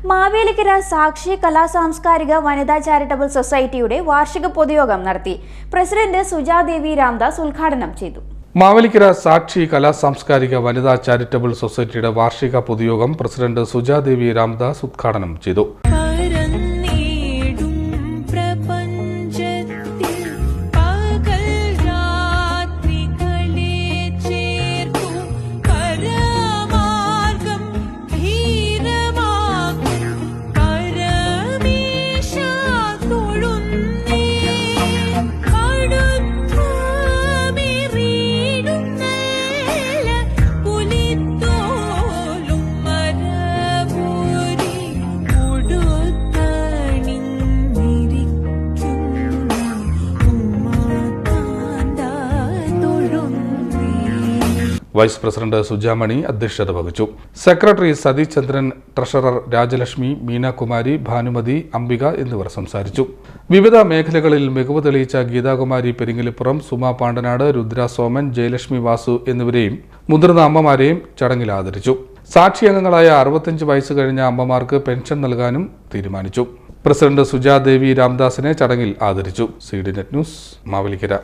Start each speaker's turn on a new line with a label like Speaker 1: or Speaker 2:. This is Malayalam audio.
Speaker 1: മാവേലിക്കര സാക്ഷി കലാ സാംസ്കാരിക വനിതാ ചാരിറ്റബിൾ സൊസൈറ്റിയുടെ വാർഷിക പൊതുയോഗം നടത്തി. പ്രസിഡന്റ് സുജാദേവി രാംദാസ് ഉദ്ഘാടനം ചെയ്തു.
Speaker 2: മാവേലിക്കര സാക്ഷി കലാ സാംസ്കാരിക വനിതാ ചാരിറ്റബിൾ സൊസൈറ്റിയുടെ വാർഷിക പൊതുയോഗം പ്രസിഡന്റ് സുജാദേവി രാംദാസ് ഉദ്ഘാടനം ചെയ്തു. വൈസ് പ്രസിഡന്റ് സുജാമണി അധ്യക്ഷത വഹിച്ചു. സെക്രട്ടറി സതീഷ് ചന്ദ്രൻ, ട്രഷറർ രാജലക്ഷ്മി, മീനാകുമാരി, ഭാനുമതി, അംബിക എന്നിവർ സംസാരിച്ചു. വിവിധ മേഖലകളിൽ മികവ് തെളിയിച്ച ഗീതാകുമാരി പെരിങ്ങലിപ്പുറം, സുമ പാണ്ടനാട്, രുദ്ര സോമൻ, ജയലക്ഷ്മി വാസു എന്നിവരെയും മുതിർന്ന അമ്മമാരെയും ചടങ്ങിൽ ആദരിച്ചു. സാക്ഷി അംഗങ്ങളായ 65 വയസ്സ് കഴിഞ്ഞ അമ്മമാർക്ക് പെൻഷൻ നൽകാനും തീരുമാനിച്ചു. പ്രസിഡന്റ് സുജാദേവി രാംദാസിനെ ചടങ്ങിൽ ആദരിച്ചു. CDNet news, Mavelikkara.